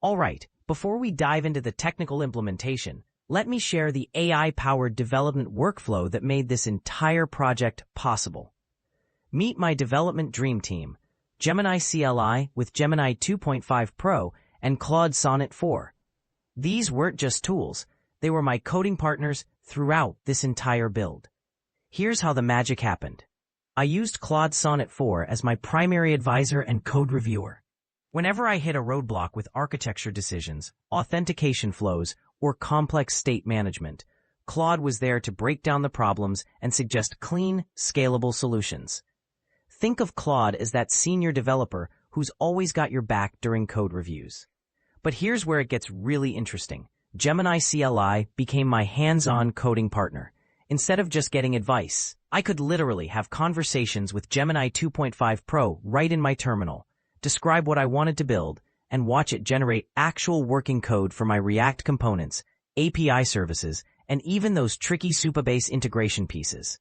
Alright, before we dive into the technical implementation, let me share the AI-powered development workflow that made this entire project possible. Meet my development dream team, Gemini CLI with Gemini 2.5 Pro and Claude Sonnet 4. These weren't just tools, they were my coding partners throughout this entire build. Here's how the magic happened. I used Claude Sonnet 4 as my primary advisor and code reviewer. Whenever I hit a roadblock with architecture decisions, authentication flows, or complex state management, Claude was there to break down the problems and suggest clean, scalable solutions. Think of Claude as that senior developer who's always got your back during code reviews. But here's where it gets really interesting. Gemini CLI became my hands-on coding partner. Instead of just getting advice, I could literally have conversations with Gemini 2.5 Pro right in my terminal, describe what I wanted to build, and watch it generate actual working code for my React components, API services, and even those tricky Supabase integration pieces.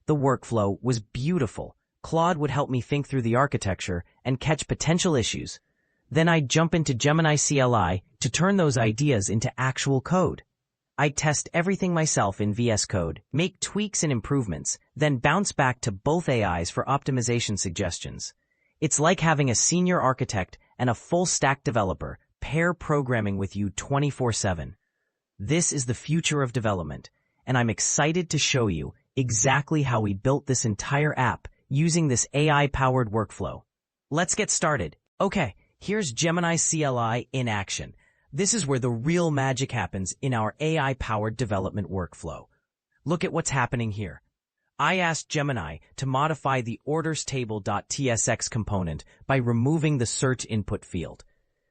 The workflow was beautiful. Claude would help me think through the architecture and catch potential issues. Then I'd jump into Gemini CLI to turn those ideas into actual code. I'd test everything myself in VSCode, make tweaks and improvements, then bounce back to both AIs for optimization suggestions. It's like having a senior architect and a full-stack developer pair programming with you 24/7. This is the future of development, and I'm excited to show you exactly how we built this entire app using this AI-powered workflow. Let's get started. Okay, here's Gemini CLI in action. This is where the real magic happens in our AI-powered development workflow. Look at what's happening here. I asked Gemini to modify the orderstable.tsx component by removing the search input field.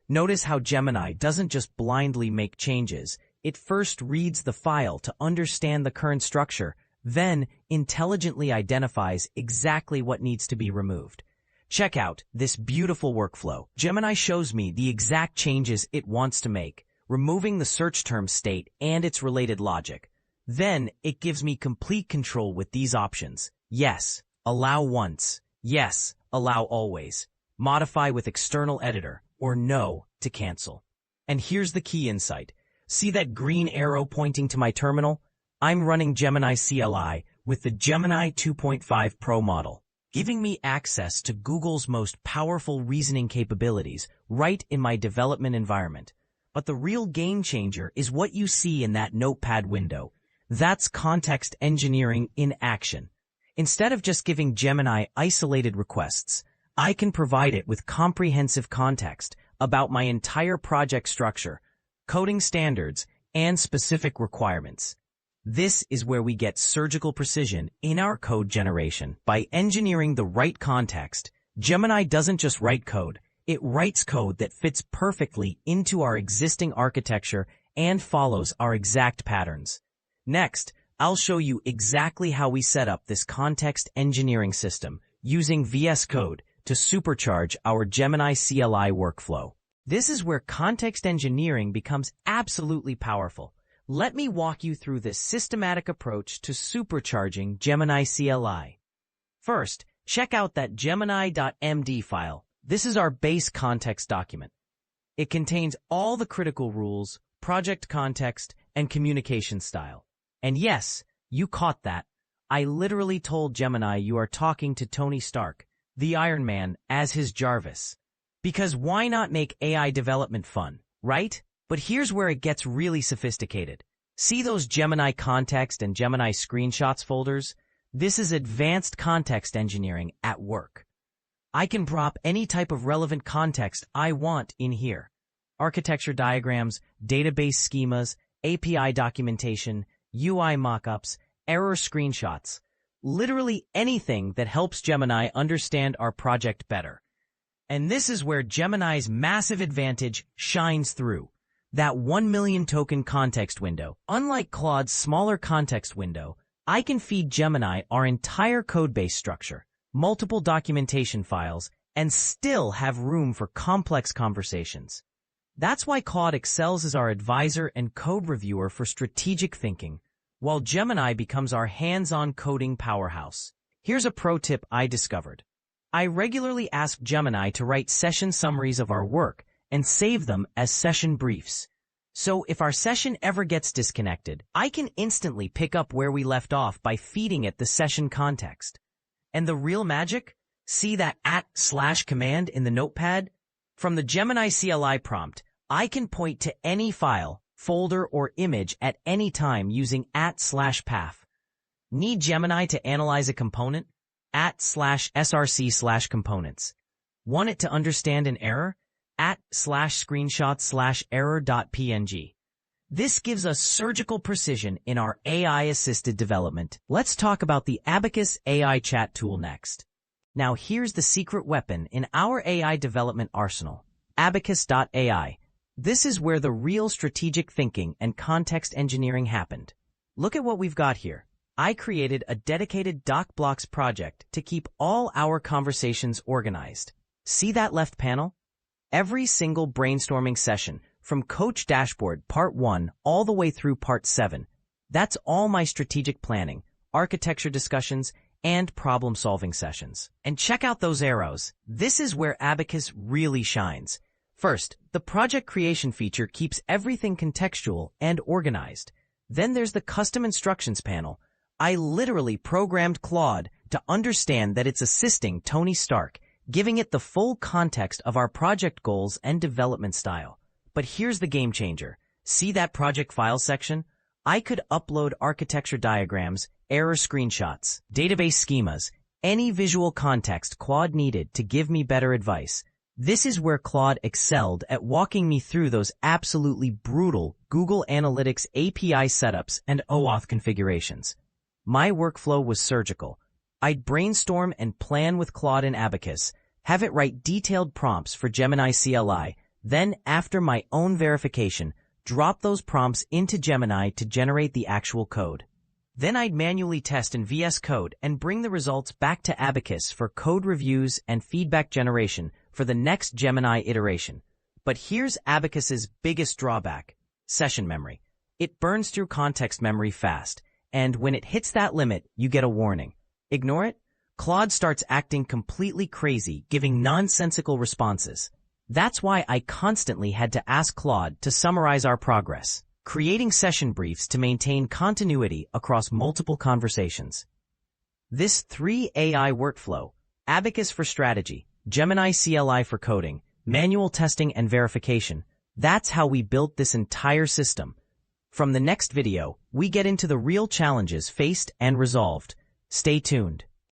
Notice how Gemini doesn't just blindly make changes. It first reads the file to understand the current structure, then intelligently identifies exactly what needs to be removed. Check out this beautiful workflow. Gemini shows me the exact changes it wants to make, removing the search term state and its related logic. Then it gives me complete control with these options. Yes, allow once. Yes, allow always. Modify with external editor, or no to cancel. And here's the key insight. See that green arrow pointing to my terminal? I'm running Gemini CLI with the Gemini 2.5 Pro model, giving me access to Google's most powerful reasoning capabilities right in my development environment. But the real game changer is what you see in that notepad window. That's context engineering in action. Instead of just giving Gemini isolated requests, I can provide it with comprehensive context about my entire project structure, coding standards, and specific requirements. This is where we get surgical precision in our code generation. By engineering the right context, Gemini doesn't just write code, it writes code that fits perfectly into our existing architecture and follows our exact patterns. Next, I'll show you exactly how we set up this context engineering system using VSCode to supercharge our Gemini CLI workflow. This is where context engineering becomes absolutely powerful. Let me walk you through this systematic approach to supercharging Gemini CLI. First, check out that Gemini.md file. This is our base context document. It contains all the critical rules, project context, and communication style. And yes, you caught that. I literally told Gemini you are talking to Tony Stark, the Iron Man, as his Jarvis. Because why not make AI development fun, right? But here's where it gets really sophisticated. See those Gemini context and Gemini screenshots folders? This is advanced context engineering at work. I can drop any type of relevant context I want in here. Architecture diagrams, database schemas, API documentation, UI mockups, error screenshots, literally anything that helps Gemini understand our project better. And this is where Gemini's massive advantage shines through. That 1 million token context window. Unlike Claude's smaller context window, I can feed Gemini our entire codebase structure, multiple documentation files, and still have room for complex conversations. That's why Claude excels as our advisor and code reviewer for strategic thinking, while Gemini becomes our hands-on coding powerhouse. Here's a pro tip I discovered. I regularly ask Gemini to write session summaries of our work, and save them as session briefs. So if our session ever gets disconnected, I can instantly pick up where we left off by feeding it the session context. And the real magic? See that @ command in the notepad? From the Gemini CLI prompt, I can point to any file, folder, or image at any time using @path. Need Gemini to analyze a component? @src/components. Want it to understand an error? @screenshot/error.png. This gives us surgical precision in our AI-assisted development. Let's talk about the Abacus AI chat tool next. Now here's the secret weapon in our AI development arsenal, Abacus.ai. This is where the real strategic thinking and context engineering happened. Look at what we've got here. I created a dedicated DocBlocks project to keep all our conversations organized. See that left panel? Every single brainstorming session, from Coach Dashboard Part 1 all the way through Part 7, that's all my strategic planning, architecture discussions, and problem-solving sessions. And check out those arrows. This is where Abacus really shines. First, the project creation feature keeps everything contextual and organized. Then there's the custom instructions panel. I literally programmed Claude to understand that it's assisting Tony Stark, giving it the full context of our project goals and development style. But here's the game changer. See that project file section? I could upload architecture diagrams, error screenshots, database schemas, any visual context Claude needed to give me better advice. This is where Claude excelled at walking me through those absolutely brutal Google Analytics API setups and OAuth configurations. My workflow was surgical. I'd brainstorm and plan with Claude and Abacus, have it write detailed prompts for Gemini CLI, then, after my own verification, drop those prompts into Gemini to generate the actual code. Then I'd manually test in VSCode and bring the results back to Abacus for code reviews and feedback generation for the next Gemini iteration. But here's Abacus's biggest drawback: session memory. It burns through context memory fast, and when it hits that limit, you get a warning. Ignore it? Claude starts acting completely crazy, giving nonsensical responses. That's why I constantly had to ask Claude to summarize our progress, creating session briefs to maintain continuity across multiple conversations. This 3 AI workflow, Abacus for strategy, Gemini CLI for coding, manual testing and verification, that's how we built this entire system. From the next video, we get into the real challenges faced and resolved. Stay tuned.